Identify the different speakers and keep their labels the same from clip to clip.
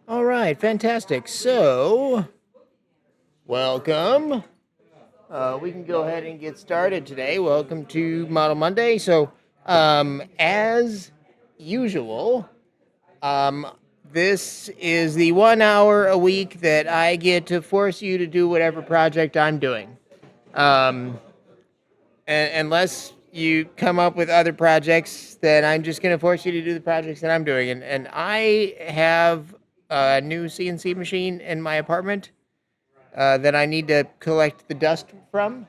Speaker 1: All right, fantastic. So, welcome. We can go ahead and get started today. Welcome to Model Monday. As usual, um, this is the 1 hour a week that I get to force you to do whatever project I'm doing. Um, unless you come up with other projects, then I'm just going to force you to do the projects that I'm doing. And I have a new CNC machine in my apartment that I need to collect the dust from.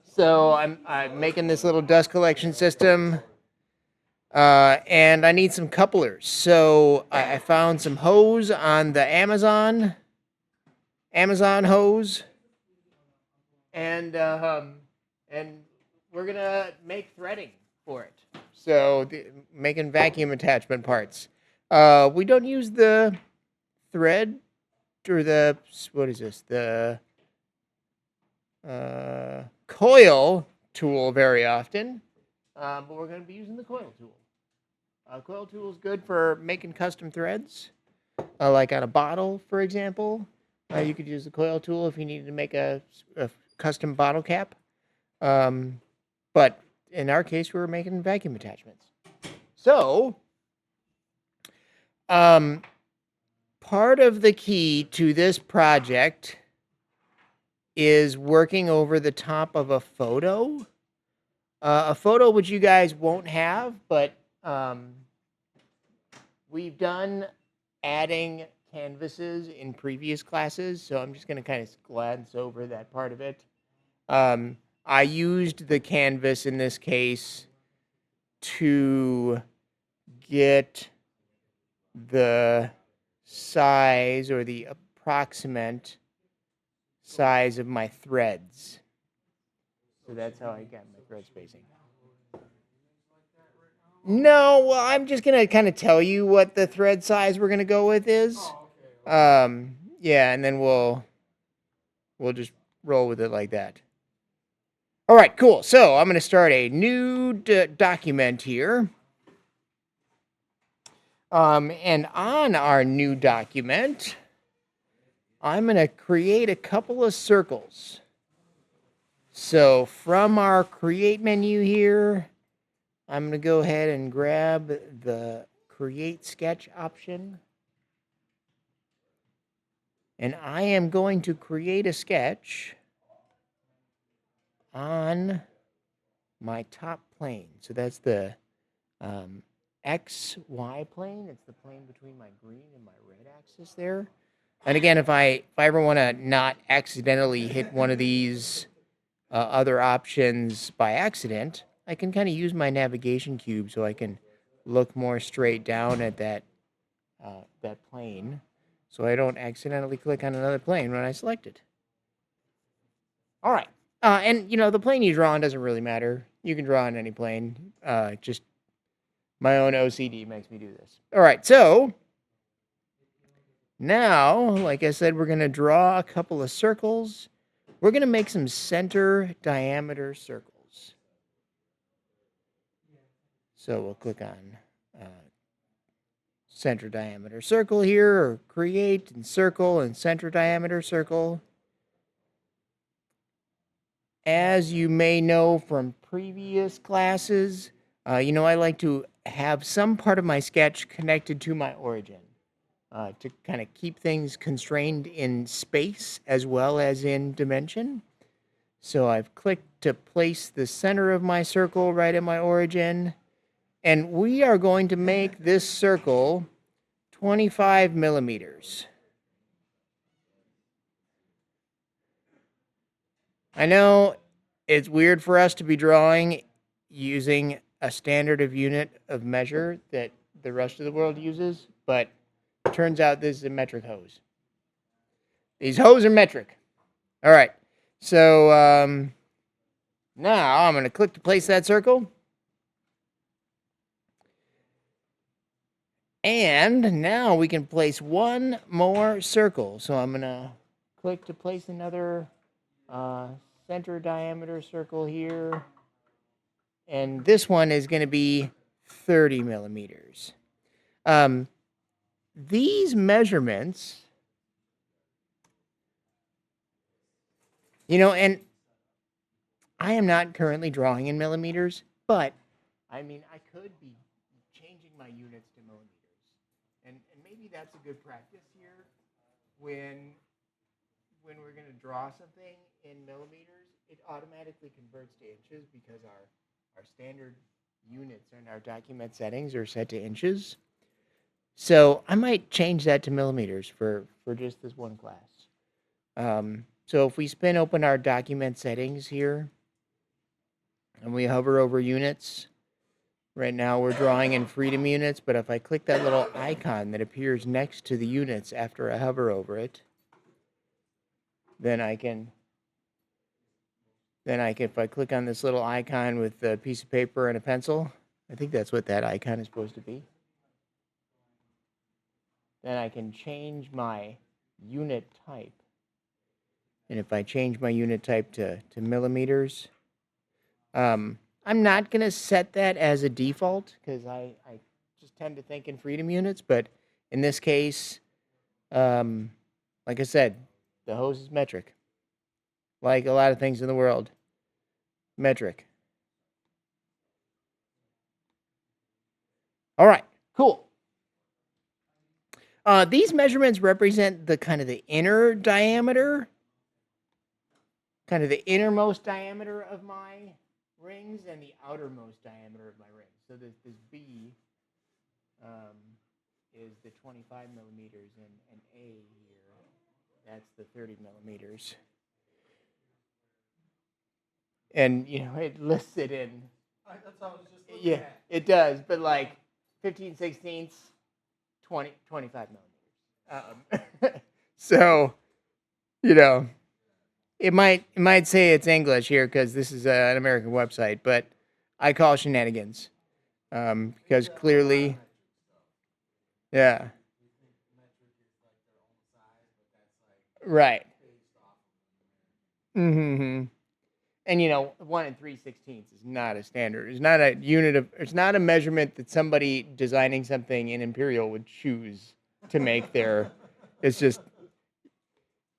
Speaker 1: So I'm making this little dust collection system, and I need some couplers. So I found some hose on the Amazon hose, and we're gonna make threading for it. So making vacuum attachment parts. We don't use the thread or the what is this the coil tool very often, but we're going to be using the coil tool. Coil tool is good for making custom threads, like on a bottle, for example. You could use the coil tool if you needed to make a custom bottle cap. But in our case, we were making vacuum attachments. So, part of the key to this project is working over the top of a photo. A photo which you guys won't have, but we've done adding canvases in previous classes, so I'm just going to kind of glance over that part of it. I used the canvas in this case to get the size or the approximate size of my threads. So that's how I got my thread spacing. No, well, I'm just gonna kind of tell you what the thread size we're gonna go with is. Yeah, and then we'll just roll with it like that. All right, cool. So I'm gonna start a new document here. And on our new document, I'm gonna create a couple of circles. So from our create menu here, I'm going to go ahead and grab the create sketch option. And I am going to create a sketch on my top plane. So that's the XY plane. It's the plane between my green and my red axis there. And again, if I ever want to not accidentally hit one of these other options by accident, I can kind of use my navigation cube so I can look more straight down at that plane, so I don't accidentally click on another plane when I select it. All right, and the plane you draw on doesn't really matter. You can draw on any plane. Just my own OCD makes me do this. All right, so now, like I said, we're gonna draw a couple of circles. We're gonna make some center diameter circles. So we'll click on center diameter circle here, or create and circle and center diameter circle. As you may know from previous classes, I like to have some part of my sketch connected to my origin to kind of keep things constrained in space as well as in dimension. So I've clicked to place the center of my circle right at my origin. And we are going to make this circle 25 millimeters. I know it's weird for us to be drawing using a standard of unit of measure that the rest of the world uses, but it turns out this is a metric hose. These hoses are metric. All right, so now I'm going to click to place that circle. And now we can place one more circle. So I'm going to click to place another center diameter circle here. And this one is going to be 30 millimeters. these measurements, and I am not currently drawing in millimeters, but I mean, I could be changing my units to millimeters. And maybe that's a good practice here when we're going to draw something in millimeters, it automatically converts to inches because our standard units in our document settings are set to inches. So I might change that to millimeters for just this one class. So if we spin open our document settings here and we hover over units, right now we're drawing in freedom units, but if I click that little icon that appears next to the units after I hover over it, then I can, if I click on this little icon with a piece of paper and a pencil, I think that's what that icon is supposed to be. Then I can change my unit type. And if I change my unit type to millimeters, I'm not going to set that as a default because I just tend to think in freedom units. But in this case, like I said, the hose is metric. Like a lot of things in the world, metric. All right, cool. These measurements represent the kind of the inner diameter, kind of the innermost diameter of my rings and the outermost diameter of my rings. So this B is the 25 millimeters, and A here, that's the 30 millimeters. And, it lists it in. That's how I was just looking at. It does, but like 15/16, 25 millimeters. So, it might say it's English here because this is an American website, but I call shenanigans because clearly, yeah, right. Mm-hmm. And 1 3/16 is not a standard. It's not a unit of. It's not a measurement that somebody designing something in Imperial would choose to make their. It's just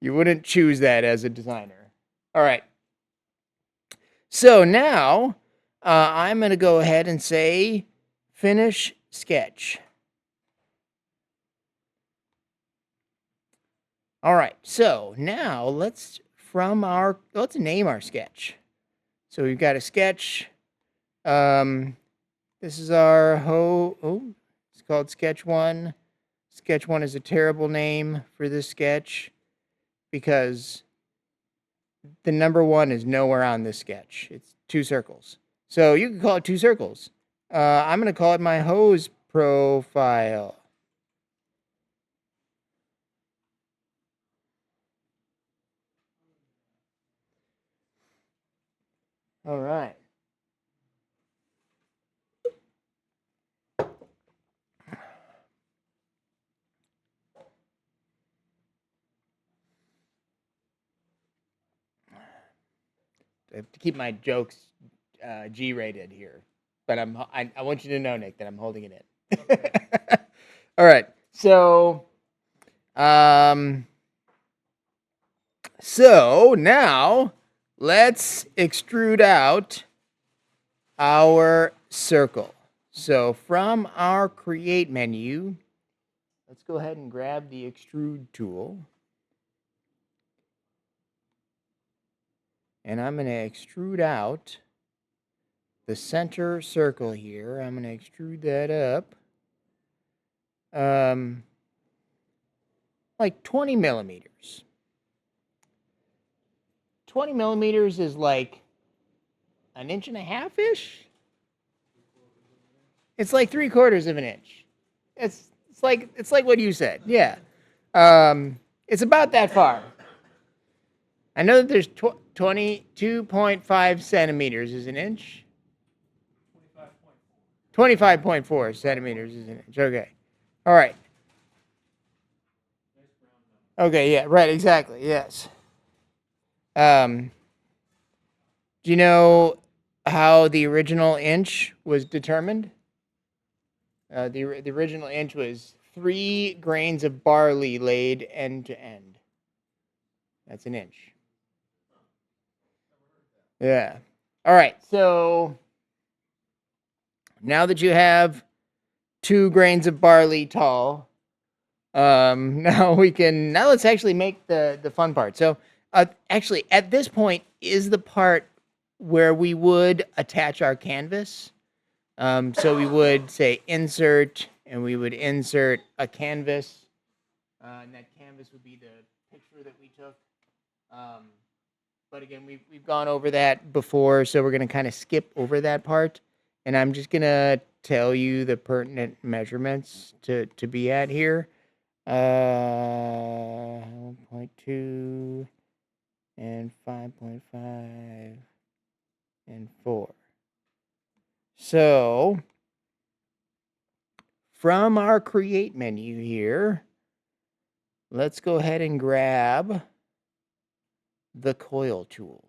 Speaker 1: you wouldn't choose that as a designer. All right. So now I'm going to go ahead and say finish sketch. All right. So now let's name our sketch. So we've got a sketch. This is our it's called Sketch 1. Sketch 1 is a terrible name for this sketch because the number 1 is nowhere on this sketch. It's 2 circles. So you can call it 2 circles. I'm going to call it my hose profile. All right. I have to keep my jokes G-rated here, but I want you to know, Nick, that I'm holding it in. Okay. All right. So now let's extrude out our circle. So from our create menu, let's go ahead and grab the extrude tool. And I'm going to extrude out the center circle here. I'm going to extrude that up. Like 20 millimeters. 20 millimeters is like 1.5 inches-ish. It's like 3/4 of an inch. It's like what you said. Yeah. It's about that far. I know that there's 22.5 centimeters is an inch. 25.4 centimeters is an inch. Okay. All right. Okay, yeah, right, exactly, yes. Do you know how the original inch was determined? The original inch was 3 grains of barley laid end to end. That's an inch. Yeah. All right. So now that you have 2 grains of barley tall, now let's actually make the fun part. So actually at this point is the part where we would attach our canvas. So we would say insert, and we would insert a canvas, and that canvas would be the picture that we took. But again, we've gone over that before, so we're going to kind of skip over that part, and I'm just going to tell you the pertinent measurements to be at here. 1.2 and 5.5 and 4. So from our create menu here, let's go ahead and grab the coil tool.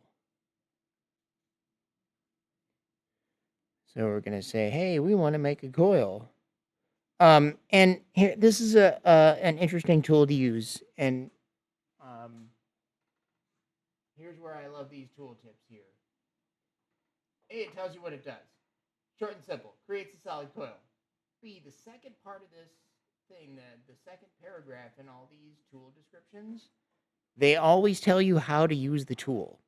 Speaker 1: So we're going to say, hey, we want to make a coil. And here, this is an interesting tool to use. And here's where I love these tooltips here. A, it tells you what it does. Short and simple. Creates a solid coil. B, the second part of this thing, the second paragraph in all these tool descriptions, they always tell you how to use the tool.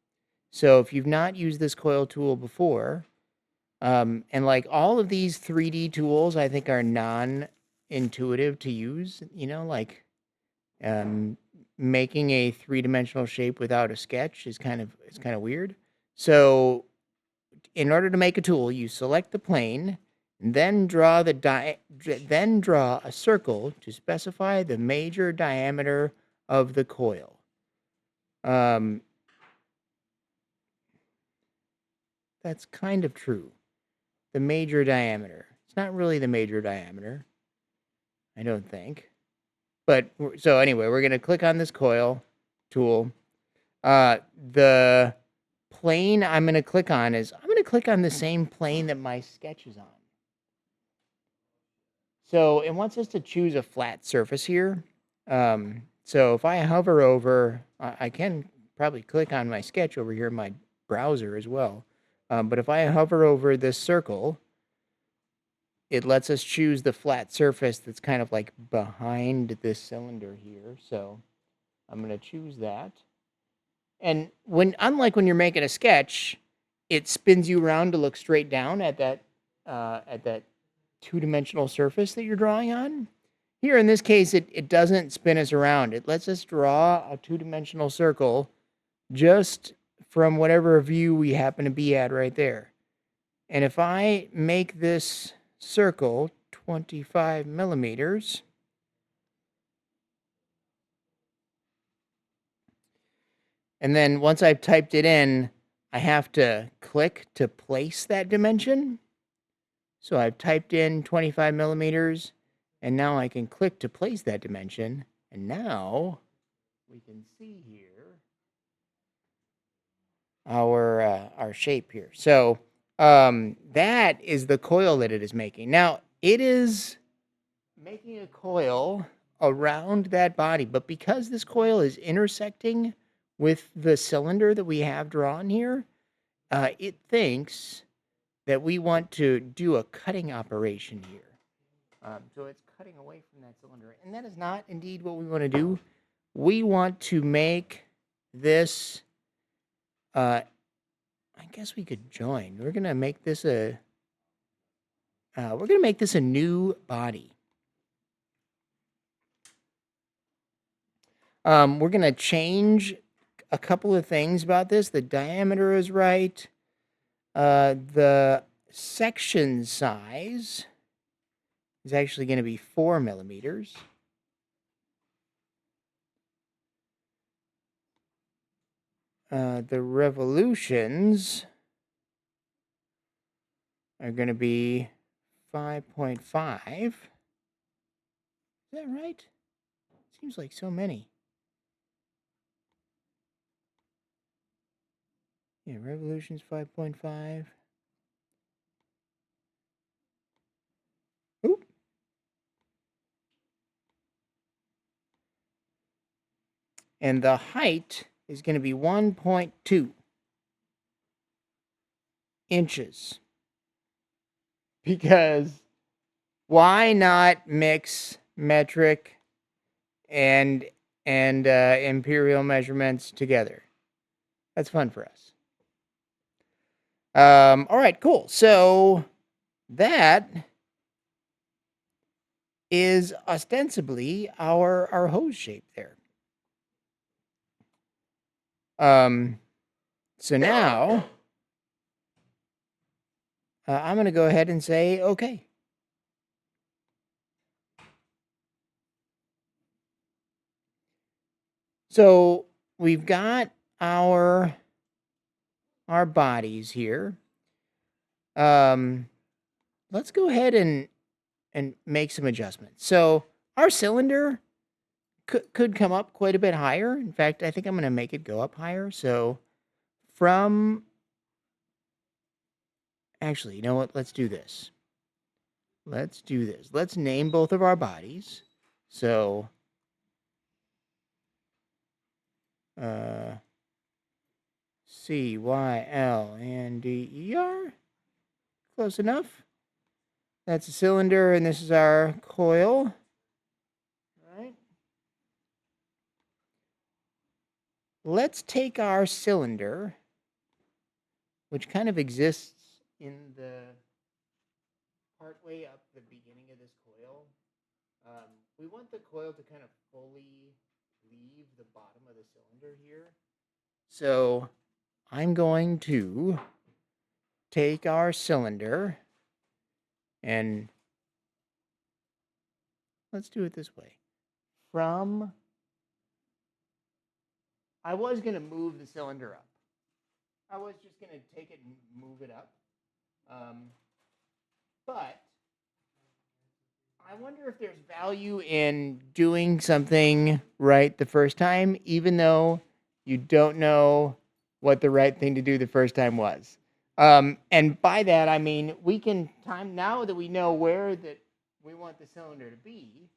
Speaker 1: So if you've not used this coil tool before, and like all of these 3D tools, I think are non-intuitive to use, like making a 3-dimensional shape without a sketch is kind of weird. So in order to make a tool, you select the plane, then draw a circle to specify the major diameter of the coil. That's kind of true. The major diameter. It's not really the major diameter, I don't think. But so anyway, we're going to click on this coil tool. The plane I'm going to click on the same plane that my sketch is on. So it wants us to choose a flat surface here. So if I hover over, I can probably click on my sketch over here in my browser as well. But if I hover over this circle, it lets us choose the flat surface that's kind of like behind this cylinder here. So I'm going to choose that. And unlike when you're making a sketch, it spins you around to look straight down at that 2-dimensional surface that you're drawing on. Here in this case, it doesn't spin us around. It lets us draw a 2-dimensional circle just from whatever view we happen to be at right there. And if I make this circle 25 millimeters, and then once I've typed it in, I have to click to place that dimension. So I've typed in 25 millimeters, and now I can click to place that dimension. And now we can see here our shape here. So that is the coil that it is making. Now it is making a coil around that body, but because this coil is intersecting with the cylinder that we have drawn here, it thinks that we want to do a cutting operation here. So it's cutting away from that cylinder, and that is not indeed what we want to do. We want to make this, I guess we could join. We're going to make this a new body. We're going to change a couple of things about this. The diameter is right. The section size is actually going to be 4 millimeters. The revolutions are going to be 5.5. Is that right? Seems like so many. Yeah, revolutions 5.5. Oop. And the height is going to be 1.2 inches. Because why not mix metric and imperial measurements together? That's fun for us. All right, cool. So that is ostensibly our hose shape there. So now I'm going to go ahead and say okay. So we've got our bodies here. Let's go ahead and make some adjustments. So our cylinder could come up quite a bit higher. In fact, I think I'm going to make it go up higher. So actually, you know what? Let's do this. Let's name both of our bodies. So CYLNDER. Close enough. That's a cylinder, and this is our coil. All right. Let's take our cylinder, which kind of exists in the partway up the beginning of this coil. We want the coil to kind of fully leave the bottom of the cylinder here. So I'm going to take our cylinder and let's do it this way. I was going to move the cylinder up. I was just going to take it and move it up. But I wonder if there's value in doing something right the first time, even though you don't know what the right thing to do the first time was. And by that, I mean, we can now that we know where that we want the cylinder to be,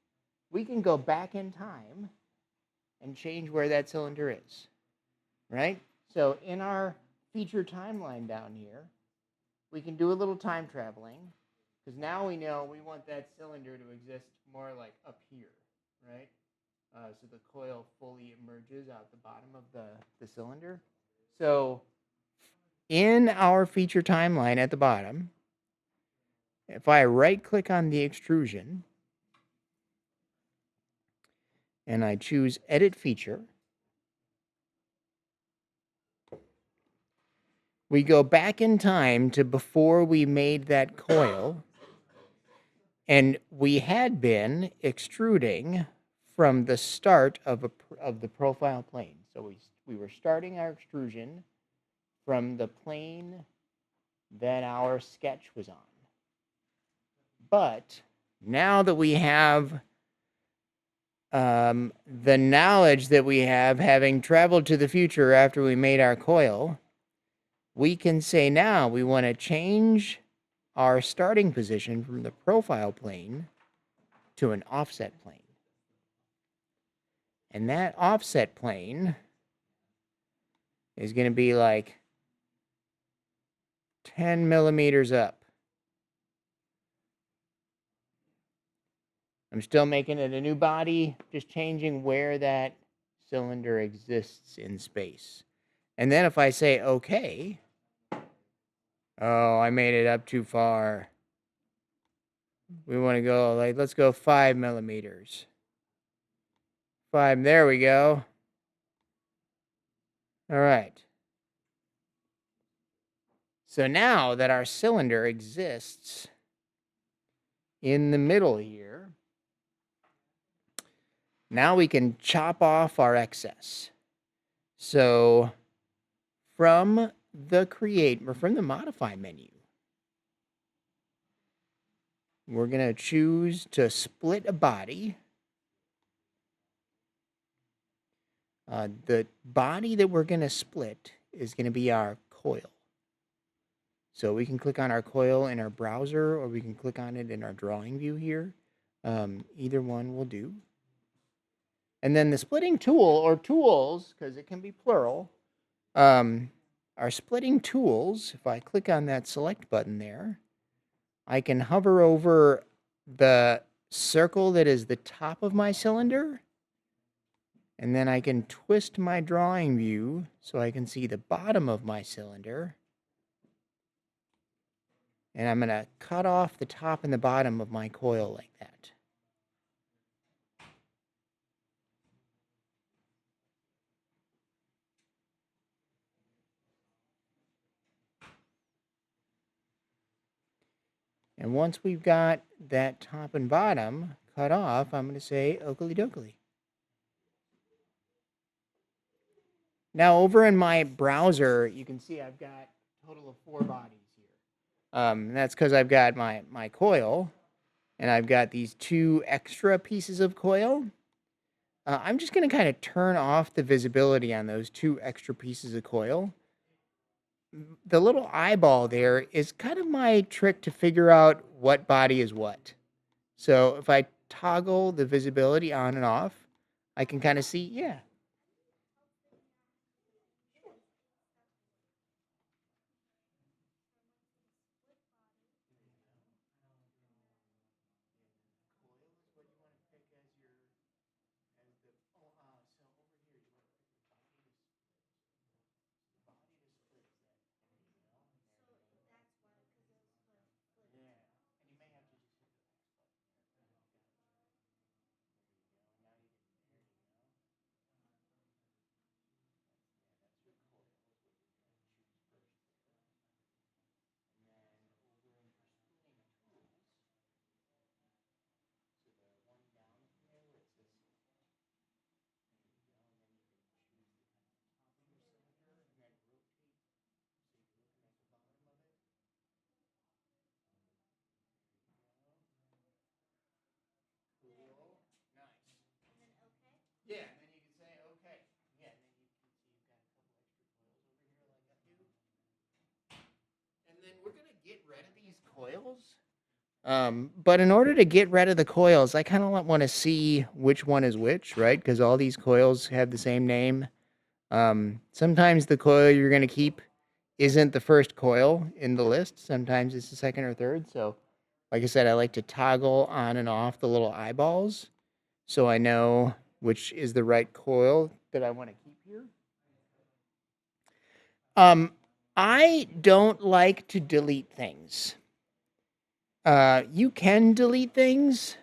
Speaker 1: we can go back in time and change where that cylinder is, right? So in our feature timeline down here, we can do a little time traveling, because now we know we want that cylinder to exist more like up here, right? So the coil fully emerges out the bottom of the cylinder. So in our feature timeline at the bottom, if I right-click on the extrusion and I choose Edit Feature, we go back in time to before we made that coil, and we had been extruding from the start of the profile plane. So we were starting our extrusion from the plane that our sketch was on. But now that we have the knowledge that we have, having traveled to the future after we made our coil, we can say now we want to change our starting position from the profile plane to an offset plane. And that offset plane is going to be like 10 millimeters up. I'm still making it a new body, just changing where that cylinder exists in space. And then if I say okay, oh, I made it up too far. We want to go, let's go 5 millimeters. 5, there we go. All right. So now that our cylinder exists in the middle here, now we can chop off our excess. So from the modify menu, we're going to choose to split a body. The body that we're going to split is going to be our coil. So we can click on our coil in our browser, or we can click on it in our drawing view here. Either one will do. And then the splitting tool, or tools, because it can be plural, our splitting tools, if I click on that select button there, I can hover over the circle that is the top of my cylinder, and then I can twist my drawing view so I can see the bottom of my cylinder. And I'm going to cut off the top and the bottom of my coil like that. And once we've got that top and bottom cut off, I'm going to say oakley dokley. Now over in my browser, you can see I've got a total of 4 bodies here. And that's because I've got my coil, and I've got these 2 extra pieces of coil. I'm just going to kind of turn off the visibility on those 2 extra pieces of coil. The little eyeball there is kind of my trick to figure out what body is what. So if I toggle the visibility on and off, I can kind of see, yeah. Yeah, and then you can say, okay. Yeah, and then you can see you've got a couple extra coils over here like I do. And then we're going to get rid of these coils. But in order to get rid of the coils, I kind of want to see which one is which, right? Because all these coils have the same name. Sometimes the coil you're going to keep isn't the first coil in the list. Sometimes it's the second or third. So, like I said, I like to toggle on and off the little eyeballs so I know which is the right coil that I want to keep here. I don't like to delete things. You can delete things,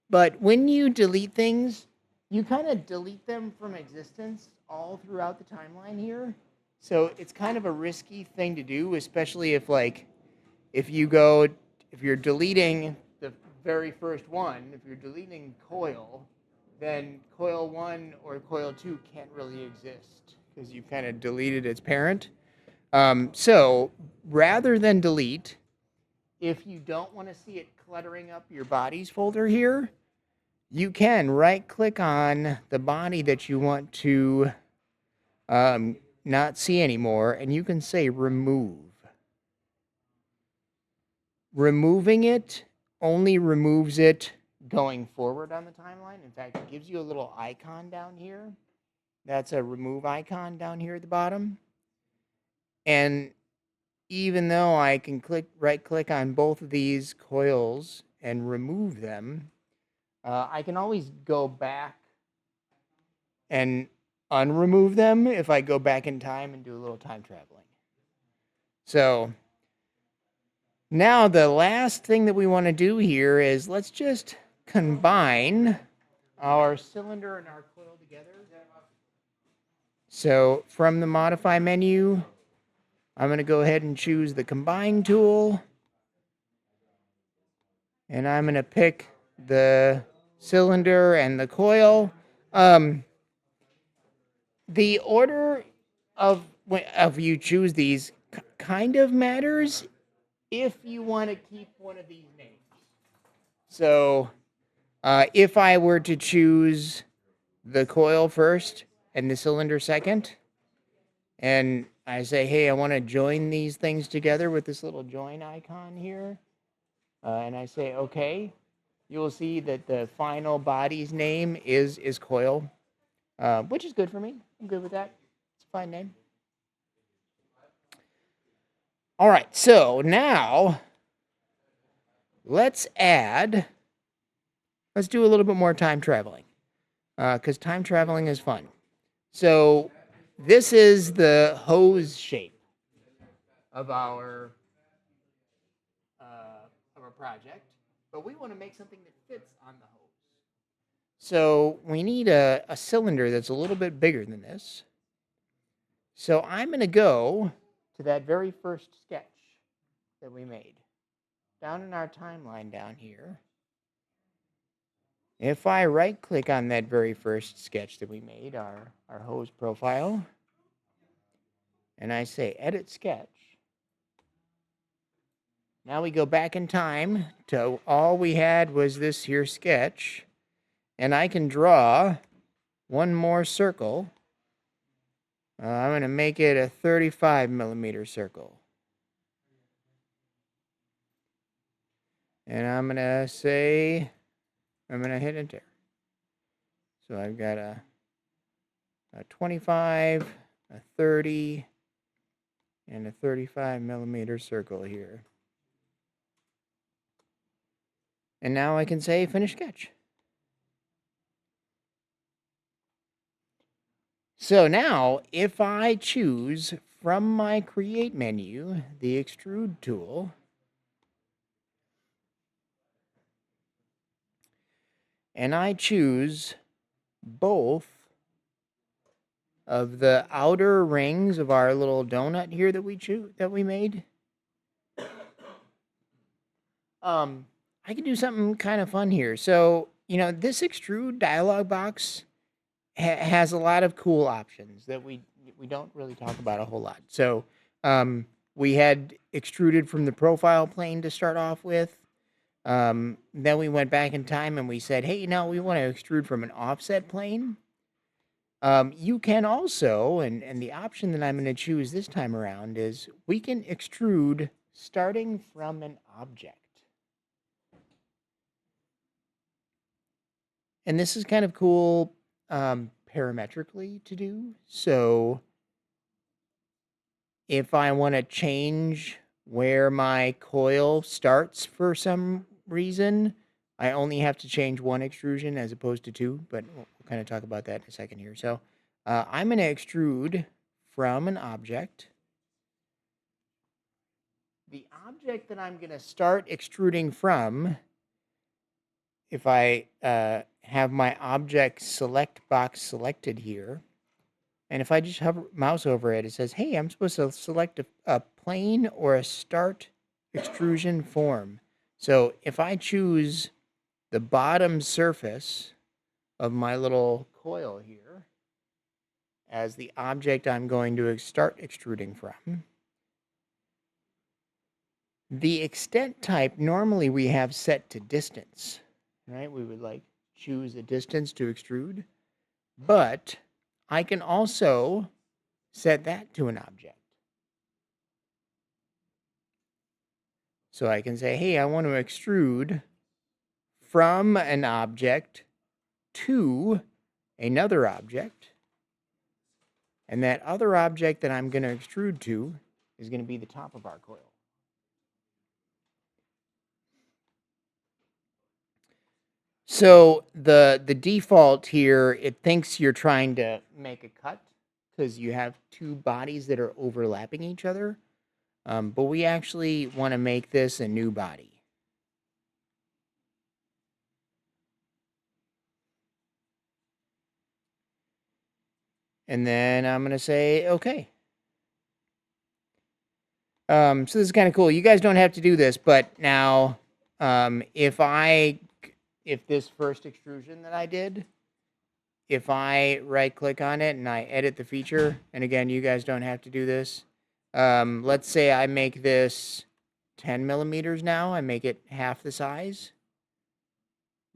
Speaker 1: but when you delete things, you kind of delete them from existence all throughout the timeline here. So it's kind of a risky thing to do, especially if you're deleting the very first one, if you're deleting coil, then coil 1 or coil 2 can't really exist because you've kind of deleted its parent. So rather than delete, if you don't want to see it cluttering up your bodies folder here, you can right-click on the body that you want to not see anymore, and you can say remove. Removing it only removes it going forward on the timeline. In fact, it gives you a little icon down here. That's a remove icon down here at the bottom. And even though I can right-click on both of these coils and remove them, I can always go back and unremove them if I go back in time and do a little time traveling. So now the last thing that we want to do here is let's just combine our cylinder and our coil together. So from the modify menu, I'm going to go ahead and choose the combine tool. And I'm going to pick the cylinder and the coil. The order of you choose these kind of matters if you want to keep one of these names. So if I were to choose the coil first and the cylinder second, and I say, hey, I want to join these things together with this little join icon here, and I say, okay, you will see that the final body's name is coil, which is good for me. I'm good with that. It's a fine name. All right, so now let's do a little bit more time traveling, because time traveling is fun. So this is the hose shape of our project, but we want to make something that fits on the hose. So we need a cylinder that's a little bit bigger than this. So I'm going to go to that very first sketch that we made down in our timeline down here. If I right click on that very first sketch that we made, our hose profile, and I say edit sketch, now we go back in time to all we had was this here sketch, and I can draw one more circle. I'm going to make it a 35 millimeter circle. And I'm going to say, I'm going to hit enter. So I've got a 25, a 30, and a 35 millimeter circle here. And now I can say finish sketch. So now, if I choose from my create menu, the extrude tool, and I choose both of the outer rings of our little donut here that we made, I can do something kind of fun here. So, this extrude dialog box has a lot of cool options that we don't really talk about a whole lot. So, we had extruded from the profile plane to start off with. Then we went back in time and we said, hey, we want to extrude from an offset plane. You can also, and the option that I'm going to choose this time around is we can extrude starting from an object. And this is kind of cool parametrically to do. So if I want to change where my coil starts for some reason, I only have to change one extrusion as opposed to two, but we'll kind of talk about that in a second here. So I'm going to extrude from an object. The object that I'm going to start extruding from, if I have my object select box selected here, and if I just hover mouse over it, it says, hey, I'm supposed to select a plane or a start extrusion form. So if I choose the bottom surface of my little coil here as the object I'm going to start extruding from, the extent type normally we have set to distance, right? We would choose a distance to extrude, but I can also set that to an object. So I can say, hey, I want to extrude from an object to another object. And that other object that I'm going to extrude to is going to be the top of our coil. So the default here, it thinks you're trying to make a cut because you have two bodies that are overlapping each other. But we actually want to make this a new body. And then I'm going to say, okay. So this is kind of cool. You guys don't have to do this, but now if this first extrusion that I did, if I right click on it and I edit the feature, and again, you guys don't have to do this. Let's say I make this 10 millimeters now. I make it half the size.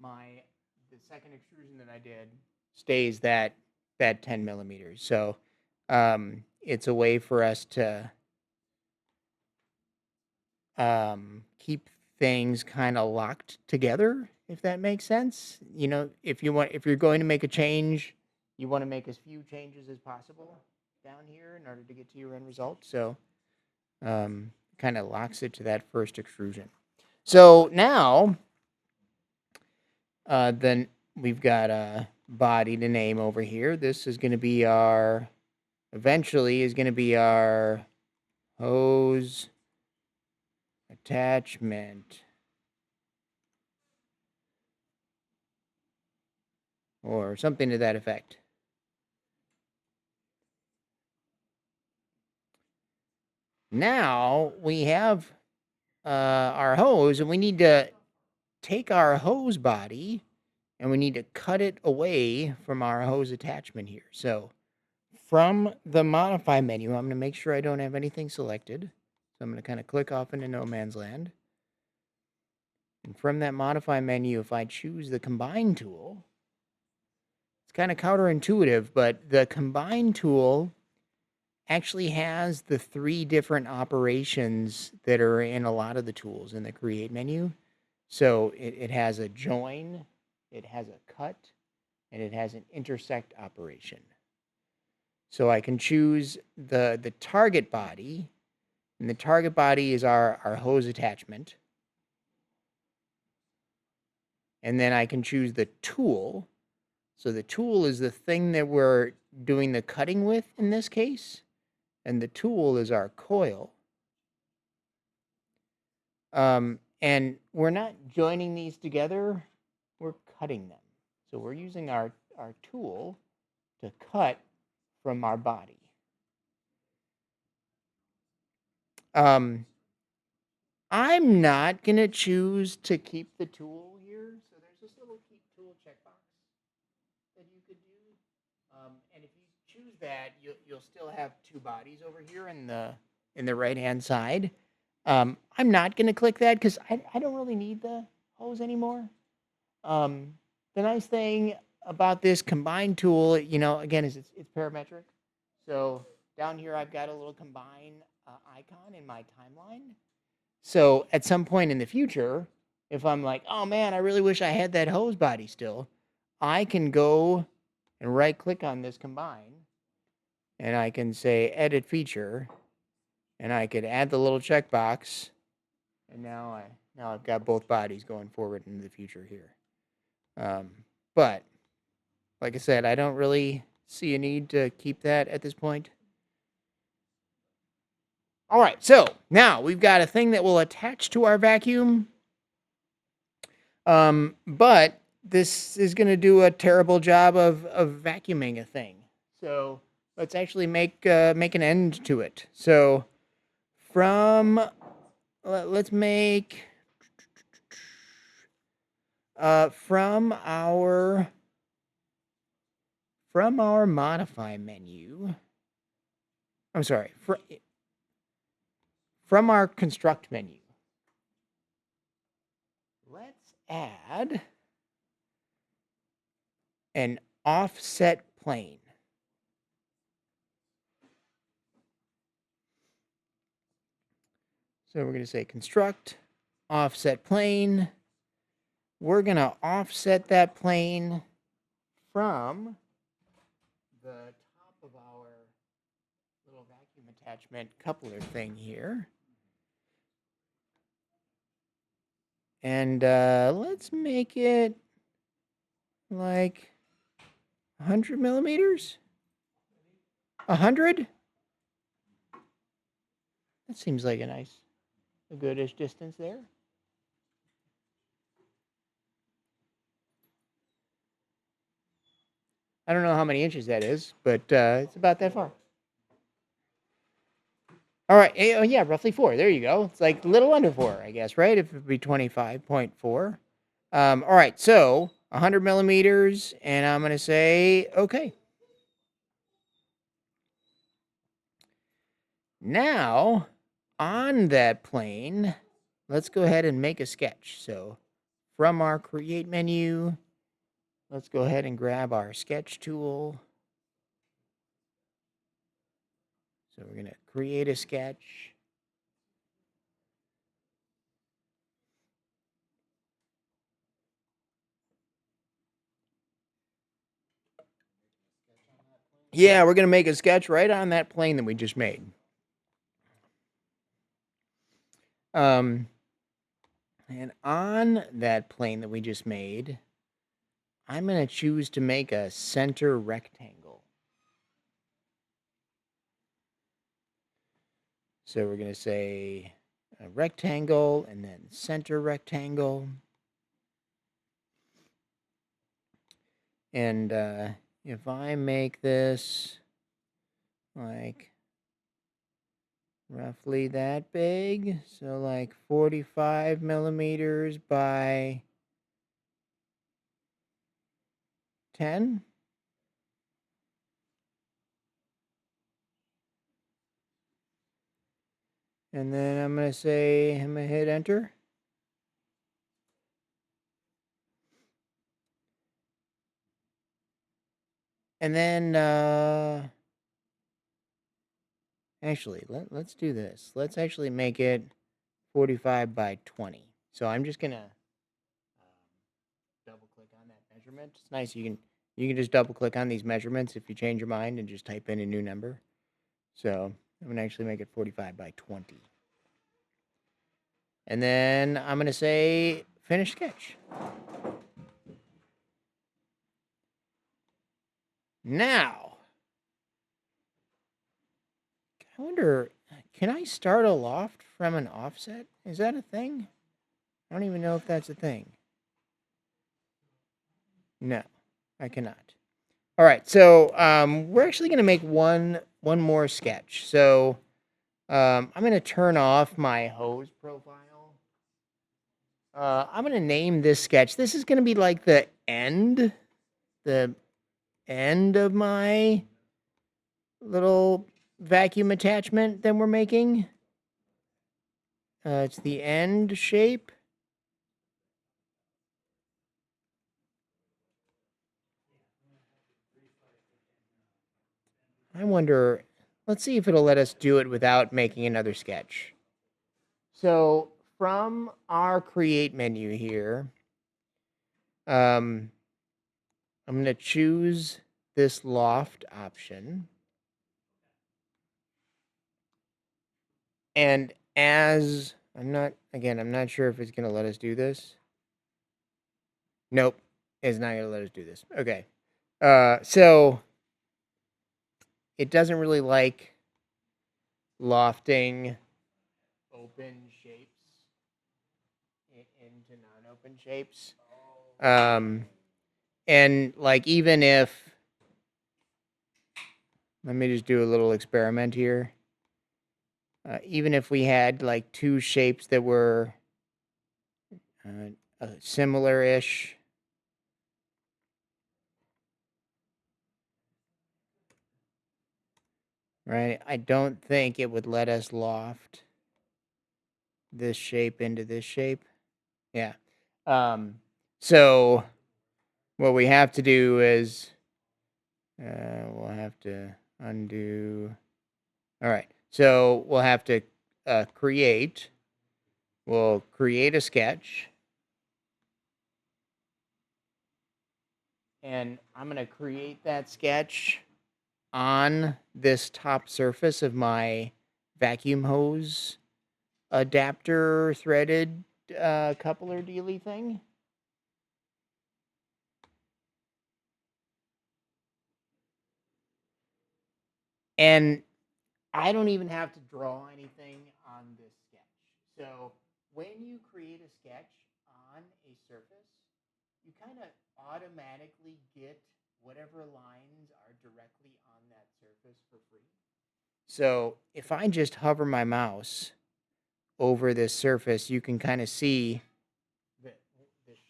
Speaker 1: The second extrusion that I did stays that 10 millimeters. So it's a way for us to keep things kind of locked together if that makes sense. You know, if you're going to make a change, you want to make as few changes as possible down here in order to get to your end result. So kind of locks it to that first extrusion. So now, then we've got a body to name over here. This is going to be eventually is going to be our hose attachment, or something to that effect. Now we have our hose, and we need to take our hose body and we need to cut it away from our hose attachment here. So from the modify menu, I'm going to make sure I don't have anything selected. So I'm going to kind of click off into no man's land. And from that modify menu, if I choose the combine tool, it's kind of counterintuitive, but the combine tool actually has the 3 different operations that are in a lot of the tools in the create menu. So it has a join, it has a cut, and it has an intersect operation. So I can choose the target body, and the target body is our hose attachment. And then I can choose the tool. So the tool is the thing that we're doing the cutting with in this case. And the tool is our coil. And we're not joining these together, we're cutting them. So we're using our tool to cut from our body. I'm not going to choose to keep the tool here. So there's this little keep tool checkbox that you could do. And if you choose that, you'll still have 2 bodies over here in the right-hand side. I'm not going to click that because I don't really need the hose anymore. The nice thing about this combine tool, again, is it's parametric. So down here, I've got a little combine icon in my timeline. So at some point in the future, if I'm like, oh man, I really wish I had that hose body still, I can go and right-click on this combine, and I can say edit feature, and I could add the little checkbox, and now I've got both bodies going forward into the future here. But like I said, I don't really see a need to keep that at this point. All right, so now we've got a thing that will attach to our vacuum. But this is going to do a terrible job of vacuuming a thing. So let's actually make an end to it. So let's make from our modify menu. I'm sorry, from our construct menu. Let's add an offset plane. So we're going to say construct offset plane. We're going to offset that plane from the top of our little vacuum attachment coupler thing here. And let's make it like 100 millimeters. 100? That seems like a goodish distance there. I don't know how many inches that is, but it's about that far. All right. Oh, yeah, roughly 4. There you go. It's like a little under 4, I guess, right? If it would be 25.4. All right. So 100 millimeters, and I'm going to say, okay. Now, on that plane, let's go ahead and make a sketch. So from our create menu, let's go ahead and grab our sketch tool. So we're going to create a sketch. Yeah, we're going to make a sketch right on that plane that we just made. And on that plane that we just made, I'm going to choose to make a center rectangle. So we're going to say a rectangle and then center rectangle. And if I make this like roughly that big, so like 45 millimeters by 10. And then I'm going to hit enter. And then, actually, let's do this. Let's actually make it 45 by 20. So I'm just going to double click on that measurement. It's nice. You can just double click on these measurements if you change your mind and just type in a new number. So I'm going to actually make it 45 by 20. And then I'm going to say finish sketch. Now, I wonder, can I start a loft from an offset? Is that a thing? I don't even know if that's a thing. No, I cannot. All right, so we're actually going to make one more sketch. So I'm going to turn off my hose profile. I'm going to name this sketch. This is going to be like the end of my little vacuum attachment that we're making. It's the end shape. I wonder, let's see if it'll let us do it without making another sketch. So from our create menu here, I'm going to choose this loft option. And as I'm not sure if it's going to let us do this. Nope, it's not going to let us do this. Okay. So it doesn't really like lofting open shapes into non-open shapes. And like even if, let me just do a little experiment here. Even if we had like two shapes that were similar-ish, right? I don't think it would let us loft this shape into this shape. Yeah. So what we have to do is we'll have to undo. All right. So we'll have to create. We'll create a sketch. And I'm going to create that sketch on this top surface of my vacuum hose adapter threaded coupler dealy thing. And I don't even have to draw anything on this sketch. So when you create a sketch on a surface, you kind of automatically get whatever lines are directly on that surface for free. So if I just hover my mouse over this surface, you can kind of see the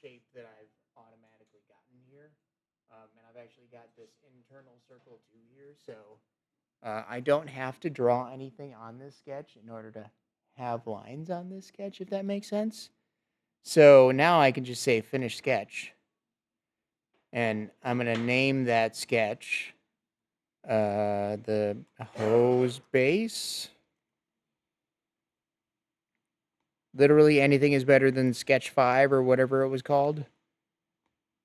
Speaker 1: shape that I've automatically gotten here. And I've actually got this internal circle too here. So I don't have to draw anything on this sketch in order to have lines on this sketch, if that makes sense. So now I can just say finish sketch. And I'm going to name that sketch the hose base. Literally anything is better than sketch 5 or whatever it was called.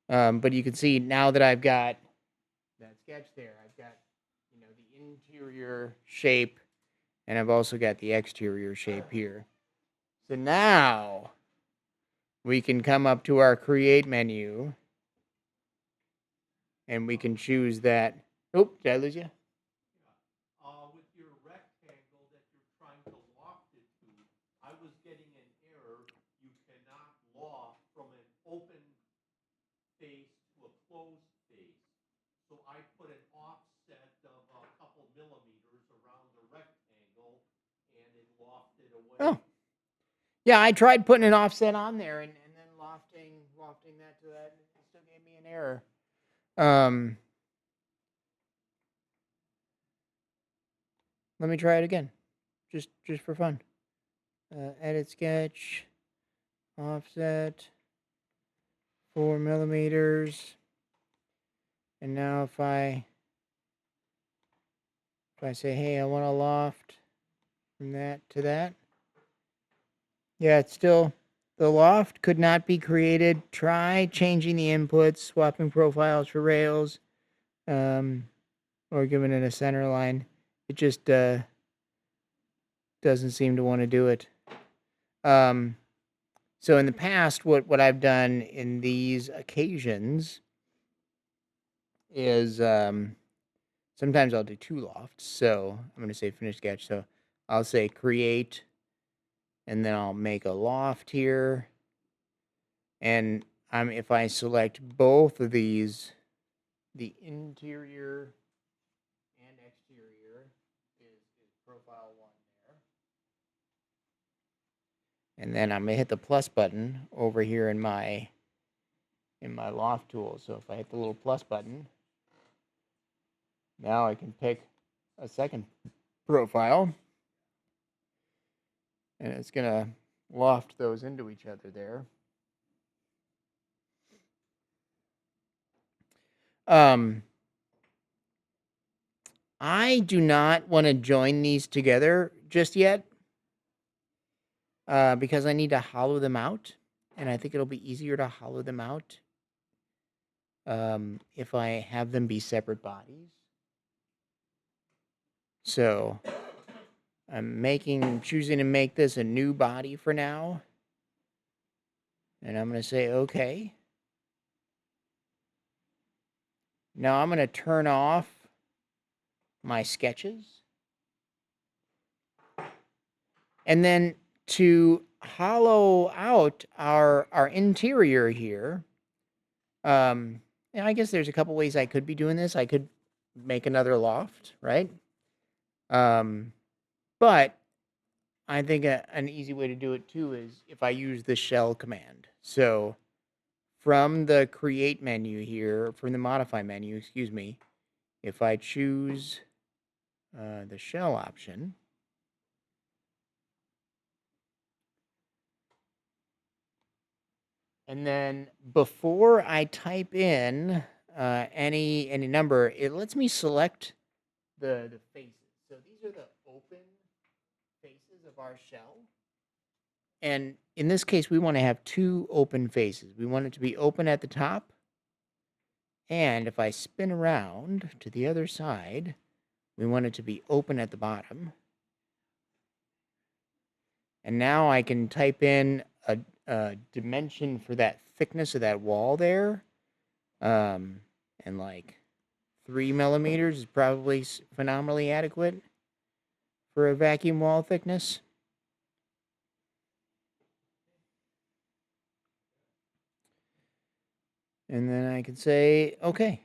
Speaker 1: But you can see now that I've got that sketch there, I've got interior shape, and I've also got the exterior shape here. So now we can come up to our create menu and we can choose that. Oh, did I lose you?
Speaker 2: With your rectangle that you're trying to loft it to, I was getting an error. You cannot loft from an open face to a closed face. So I put an offset of a couple millimeters around the rectangle, and it lofted away.
Speaker 1: Oh, yeah, I tried putting an offset on there and then lofting that to that, and it still gave me an error. Let me try it again, just for fun. Edit sketch, offset, 4 millimeters, and now if I say, hey, I want to loft from that to that, yeah, it's still the loft could not be created. Try changing the inputs, swapping profiles for rails, or giving it a center line. It just doesn't seem to want to do it. So in the past, what I've done in these occasions is sometimes I'll do 2 lofts. So I'm going to say finish sketch. So I'll say create, and then I'll make a loft here. And if I select both of these, the interior and exterior is profile 1 there. And then I'm going to hit the plus button over here in my loft tool. So if I hit the little plus button, now I can pick a second profile, and it's going to loft those into each other there. I do not want to join these together just yet because I need to hollow them out, and I think it'll be easier to hollow them out if I have them be separate bodies. So I'm choosing to make this a new body for now, and I'm going to say okay. Now I'm going to turn off my sketches. And then to hollow out our interior here, I guess there's a couple ways I could be doing this. I could make another loft, right? But I think an easy way to do it too is if I use the shell command. So from the create menu here, from the modify menu, excuse me, if I choose the shell option, and then before I type in any number, it lets me select the faces. So these are the open faces of our shell. And in this case, we want to have 2 open faces. We want it to be open at the top. And if I spin around to the other side, we want it to be open at the bottom. And now I can type in a dimension for that thickness of that wall there. And like 3 millimeters is probably phenomenally adequate for a vacuum wall thickness. And then I can say, okay.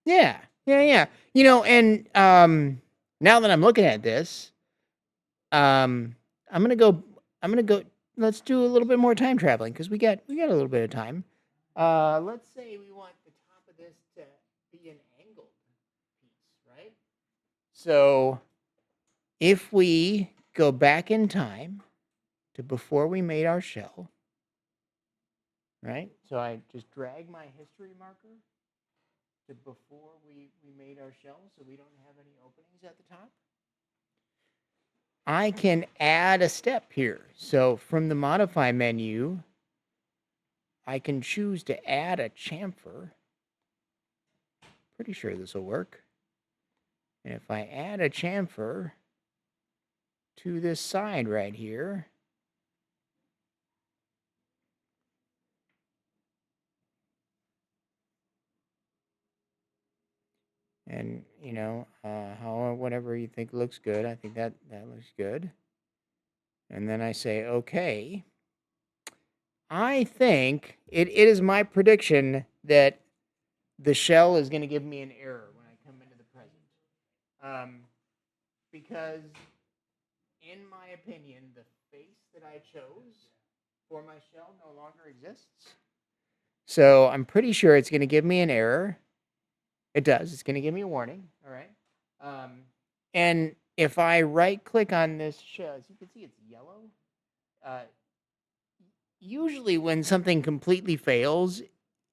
Speaker 1: Yeah. And now that I'm looking at this, I'm gonna go. Let's do a little bit more time traveling because we got a little bit of time. Let's say we want the top of this to be an angled piece, right? So if we go back in time to before we made our shell, right? So I just drag my history marker to before we made our shell so we don't have any openings at the top. I can add a step here. So from the modify menu, I can choose to add a chamfer. Pretty sure this will work. And if I add a chamfer to this side right here, and whatever you think looks good, I think that looks good. And then I say okay. I think it is my prediction that the shell is going to give me an error when I come into the present. Because in my opinion, the face that I chose for my shell no longer exists. So I'm pretty sure it's going to give me an error. It does. It's going to give me a warning. All right. And if I right click on this shell, as you can see, it's yellow. Usually when something completely fails,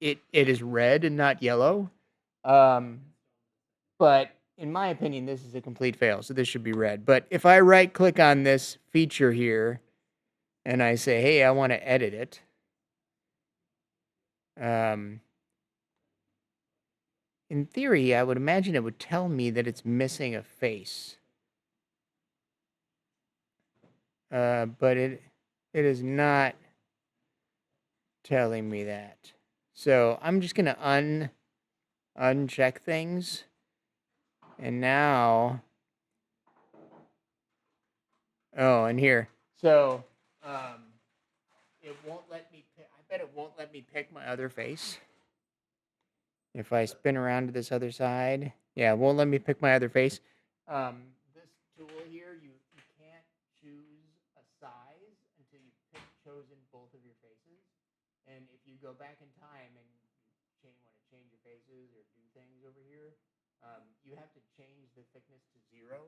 Speaker 1: it is red and not yellow. But in my opinion, this is a complete fail, so this should be red. But if I right click on this feature here and I say, hey, I want to edit it, in theory, I would imagine it would tell me that it's missing a face. But it is not telling me that. So I'm just going to uncheck things. And now, oh, and here. So it won't let me pick, I bet it won't let me pick my other face. If I spin around to this other side, yeah, it won't let me pick my other face. This tool here, you can't choose a size until you've chosen both of your faces. And if you go back in time and want to change your faces or do things over here, you have to change the thickness to 0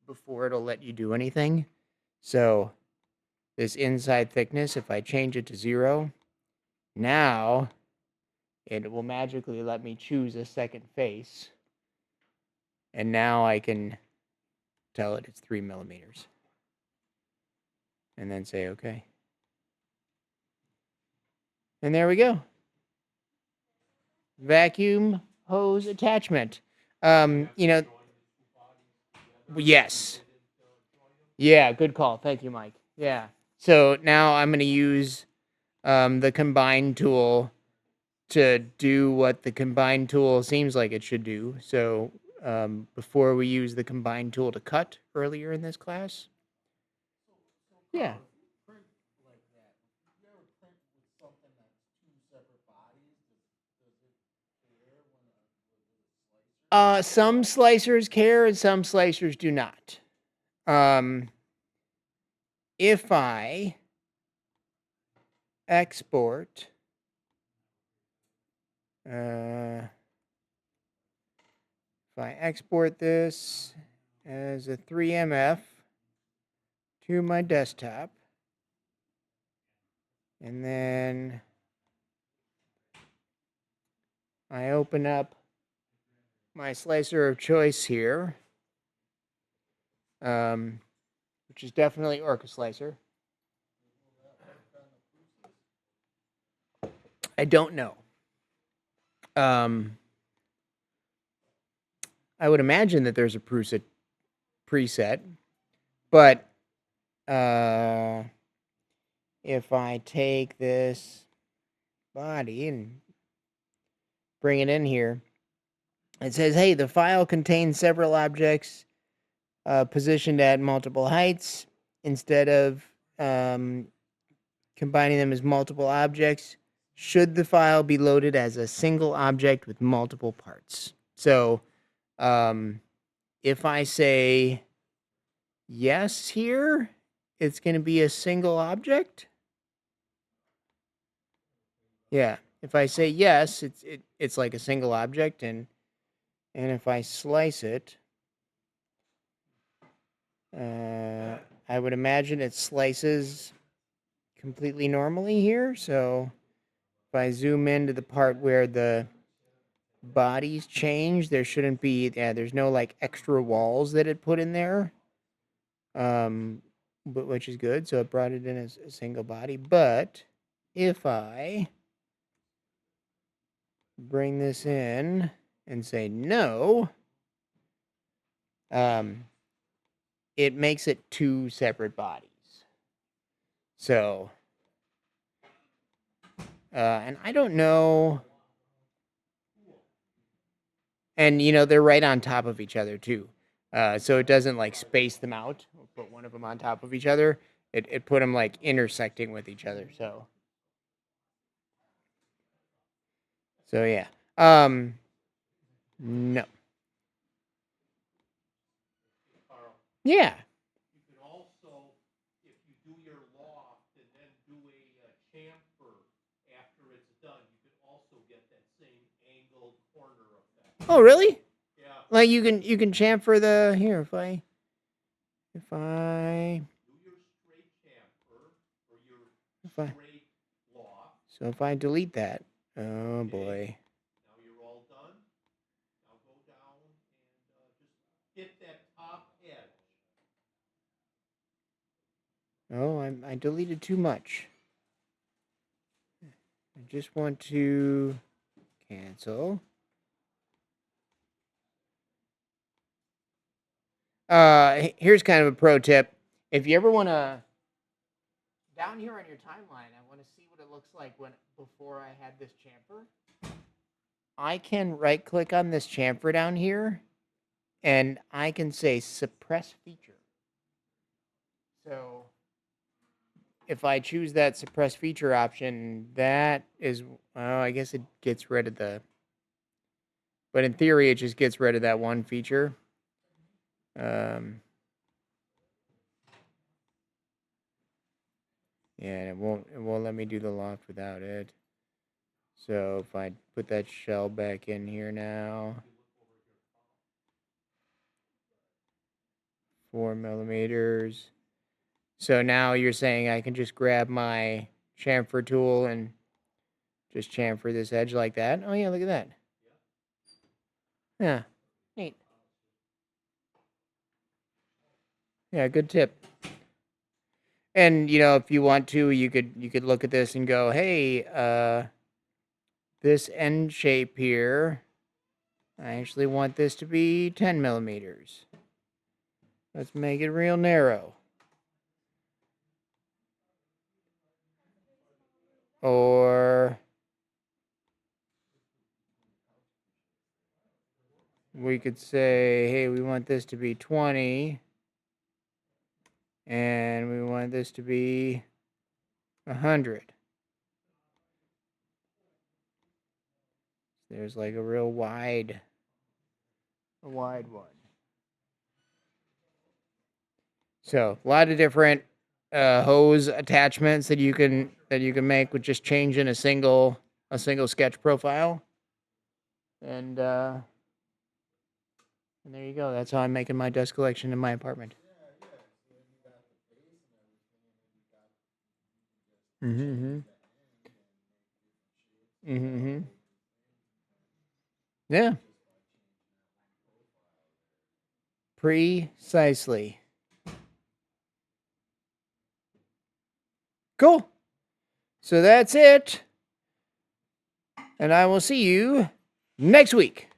Speaker 1: before it'll let you do anything. So this inside thickness, if I change it to 0, now it will magically let me choose a second face. And now I can tell it it's 3 millimeters. And then say okay. And there we go. Vacuum hose attachment. Yes. Yeah, good call. Thank you, Mike. Yeah. So now I'm going to use the combine tool to do what the combine tool seems like it should do. So before we use the combine tool to cut earlier in this class. Yeah. Some slicers care and some slicers do not. If I export this as a 3MF to my desktop, and then I open up my slicer of choice here, which is definitely Orca Slicer. I don't know. I would imagine that there's a preset, but if I take this body and bring it in here, it says, hey, the file contains several objects positioned at multiple heights. Instead of combining them as multiple objects, should the file be loaded as a single object with multiple parts? So if I say yes here, it's going to be a single object. Yeah, if I say yes, it's like a single object, and if I slice it, I would imagine it slices completely normally here. So if I zoom into the part where the bodies change, there shouldn't be, there's no like extra walls that it put in there, but which is good. So it brought it in as a single body. But if I bring this in and say no, it makes it two separate bodies. So, and I don't know. And, they're right on top of each other, too. So it doesn't, like, space them out. We'll put one of them on top of each other. It put them, like, intersecting with each other, so. So, yeah. No.
Speaker 2: Carl,
Speaker 1: Yeah.
Speaker 2: you can also, if you do your loft and then do a chamfer after it's done, you can also get that same angled corner effect.
Speaker 1: Oh, really?
Speaker 2: Yeah.
Speaker 1: Like, you can chamfer the... Here, if I...
Speaker 2: Do your straight chamfer or your
Speaker 1: If I...
Speaker 2: straight loft.
Speaker 1: So if I delete that... Oh,
Speaker 2: Okay.
Speaker 1: boy.
Speaker 2: Now you're all done. Now go down and just hit that top edge.
Speaker 1: Oh, I deleted too much. I just want to cancel. Here's kind of a pro tip. If you ever want to, down here on your timeline, I want to see what it looks like before I had this chamfer. I can right click on this chamfer down here, and I can say suppress feature. So if I choose that suppress feature option, that is, I guess it gets rid of the, but in theory, it just gets rid of that one feature. Yeah, and it won't let me do the loft without it. So if I put that shell back in here now, 4 millimeters. So now you're saying I can just grab my chamfer tool and just chamfer this edge like that. Oh yeah, look at that. Yeah, neat. Yeah, good tip. And if you want to, you could look at this and go, hey, this end shape here, I actually want this to be 10 millimeters. Let's make it real narrow. Or we could say, hey, we want this to be 20. And we want this to be 100. There's like a real wide one. So a lot of different hose attachments that you can make with just changing a single sketch profile. And there you go. That's how I'm making my dust collection in my apartment. Mm-hmm. Mm-hmm. Yeah. Precisely. Cool. So that's it. And I will see you next week.